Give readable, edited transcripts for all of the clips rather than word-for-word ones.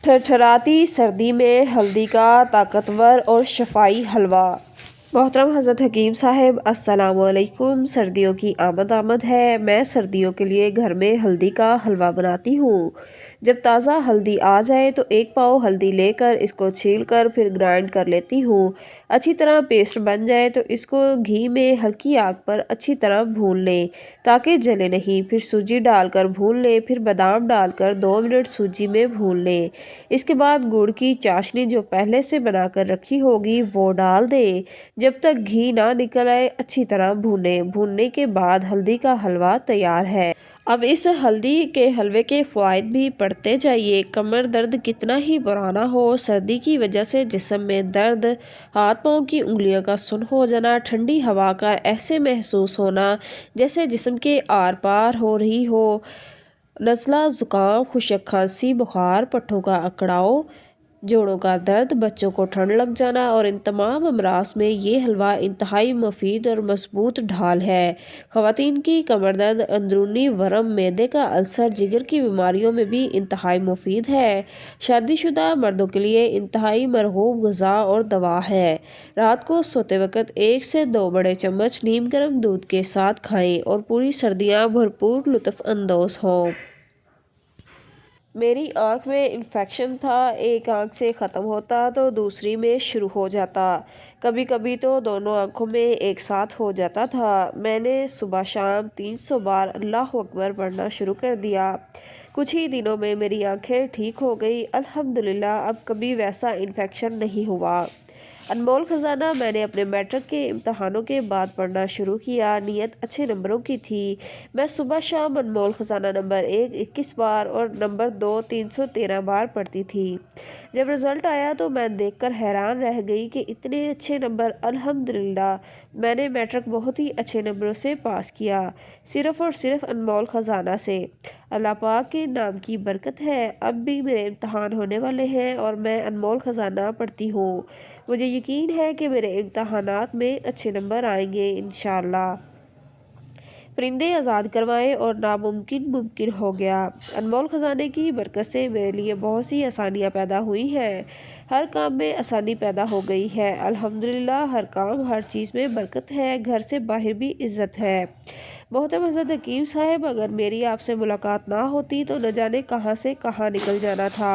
ٹھٹھراتی سردی میں ہلدی کا طاقتور اور شفائی حلوہ۔ محترم حضرت حکیم صاحب، السلام علیکم۔ سردیوں کی آمد ہے۔ میں سردیوں کے لیے گھر میں ہلدی کا حلوہ بناتی ہوں۔ جب تازہ ہلدی آ جائے تو 1 پاؤ ہلدی لے کر اس کو چھیل کر پھر گرائنڈ کر لیتی ہوں۔ اچھی طرح پیسٹ بن جائے تو اس کو گھی میں ہلکی آنچ پر اچھی طرح بھون لیں تاکہ جلے نہیں۔ پھر سوجی ڈال کر بھون لیں، پھر بادام ڈال کر 2 منٹ سوجی میں بھون لیں۔ اس کے بعد گڑ کی چاشنی جو پہلے سے بنا کر رکھی ہوگی وہ ڈال دیں۔ جب تک گھی نہ نکل آئے اچھی طرح بھونیں۔ بھوننے کے بعد ہلدی کا حلوہ تیار ہے۔ اب اس ہلدی کے حلوے کے فوائد بھی پڑھتے جائیے۔ کمر درد کتنا ہی پرانا ہو، سردی کی وجہ سے جسم میں درد، ہاتھ پاؤں کی انگلیوں کا سن ہو جانا، ٹھنڈی ہوا کا ایسے محسوس ہونا جیسے جسم کے آر پار ہو رہی ہو، نزلہ، زکام، خشک کھانسی، بخار، پٹھوں کا اکڑاؤ، جوڑوں کا درد، بچوں کو ٹھنڈ لگ جانا اور ان تمام امراض میں یہ حلوہ انتہائی مفید اور مضبوط ڈھال ہے۔ خواتین کی کمر درد، اندرونی ورم، معدے کا السر، جگر کی بیماریوں میں بھی انتہائی مفید ہے۔ شادی شدہ مردوں کے لیے انتہائی مرغوب غذا اور دوا ہے۔ رات کو سوتے وقت 1 سے 2 بڑے چمچ نیم گرم دودھ کے ساتھ کھائیں اور پوری سردیاں بھرپور لطف اندوز ہوں۔ میری آنکھ میں انفیکشن تھا، ایک آنکھ سے ختم ہوتا تو دوسری میں شروع ہو جاتا، کبھی کبھی تو دونوں آنکھوں میں ایک ساتھ ہو جاتا تھا۔ میں نے صبح شام 300 بار اللہ اکبر پڑھنا شروع کر دیا۔ کچھ ہی دنوں میں میری آنکھیں ٹھیک ہو گئی، الحمدللہ۔ اب کبھی ویسا انفیکشن نہیں ہوا۔ انمول خزانہ میں نے اپنے میٹرک کے امتحانوں کے بعد پڑھنا شروع کیا۔ نیت اچھے نمبروں کی تھی۔ میں صبح شام انمول خزانہ نمبر 1 21 بار اور نمبر 2 313 بار پڑھتی تھی۔ جب رزلٹ آیا تو میں دیکھ کر حیران رہ گئی کہ اتنے اچھے نمبر، الحمدللہ۔ میں نے میٹرک بہت ہی اچھے نمبروں سے پاس کیا، صرف اور صرف انمول خزانہ سے۔ اللہ پاک کے نام کی برکت ہے۔ اب بھی میرے امتحان ہونے والے ہیں اور میں انمول خزانہ پڑھتی ہوں۔ مجھے یقین ہے کہ میرے امتحانات میں اچھے نمبر آئیں گے انشاءاللہ۔ پرندے آزاد کروائے اور ناممکن ممکن ہو گیا۔ انمول خزانے کی برکت سے میرے لیے بہت سی آسانیاں پیدا ہوئی ہیں۔ ہر کام میں آسانی پیدا ہو گئی ہے، الحمدللہ۔ ہر کام، ہر چیز میں برکت ہے، گھر سے باہر بھی عزت ہے۔ محترم حضرت حکیم صاحب، اگر میری آپ سے ملاقات نہ ہوتی تو نہ جانے کہاں سے کہاں نکل جانا تھا۔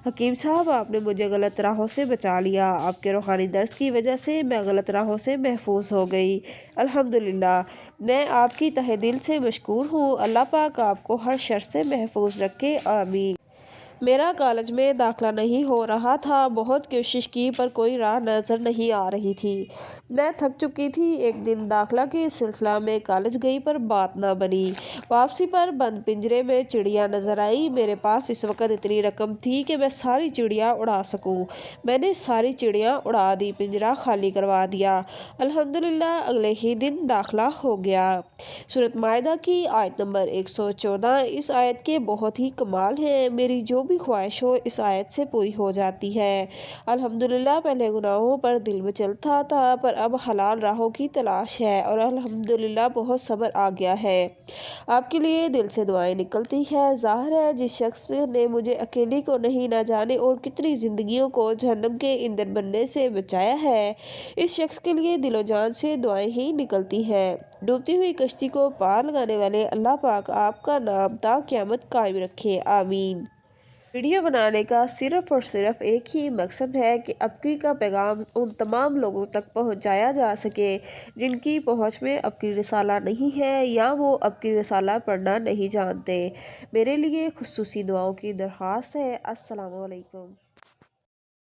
حکیم صاحب، آپ نے مجھے غلط راہوں سے بچا لیا۔ آپ کے روحانی درس کی وجہ سے میں غلط راہوں سے محفوظ ہو گئی، الحمدللہ۔ میں آپ کی تہہ دل سے مشکور ہوں۔ اللہ پاک آپ کو ہر شر سے محفوظ رکھے، آمین۔ میرا کالج میں داخلہ نہیں ہو رہا تھا، بہت کوشش کی پر کوئی راہ نظر نہیں آ رہی تھی۔ میں تھک چکی تھی۔ ایک دن داخلہ کے سلسلہ میں کالج گئی پر بات نہ بنی۔ واپسی پر بند پنجرے میں چڑیا نظر آئی۔ میرے پاس اس وقت اتنی رقم تھی کہ میں ساری چڑیاں اڑا سکوں۔ میں نے ساری چڑیاں اڑا دی، پنجرہ خالی کروا دیا، الحمدللہ۔ اگلے ہی دن داخلہ ہو گیا۔ سورۃ مائدہ کی آیت نمبر 114۔ اس آیت کے بہت ہی کمال ہیں۔ میری جو بھی خواہش ہو اس آیت سے پوری ہو جاتی ہے، الحمدللہ۔ پہلے گناہوں پر دل مچلتا تھا پر اب حلال راہوں کی تلاش ہے اور الحمدللہ بہت صبر آ گیا ہے۔ آپ کے لیے دل سے دعائیں نکلتی ہیں۔ ظاہر ہے جس شخص نے مجھے اکیلی کو نہیں نہ جانے اور کتنی زندگیوں کو جہنم کے ایندھن بننے سے بچایا ہے، اس شخص کے لیے دل و جان سے دعائیں ہی نکلتی ہیں۔ ڈوبتی ہوئی کشتی کو پار لگانے والے اللہ پاک آپ کا نام تا قیامت قائم رکھے، آمین۔ ویڈیو بنانے کا صرف اور صرف ایک ہی مقصد ہے کہ ابکی کا پیغام ان تمام لوگوں تک پہنچایا جا سکے جن کی پہنچ میں ابکی رسالہ نہیں ہے یا وہ ابکی رسالہ پڑھنا نہیں جانتے۔ میرے لیے خصوصی دعاؤں کی درخواست ہے۔ السلام علیکم۔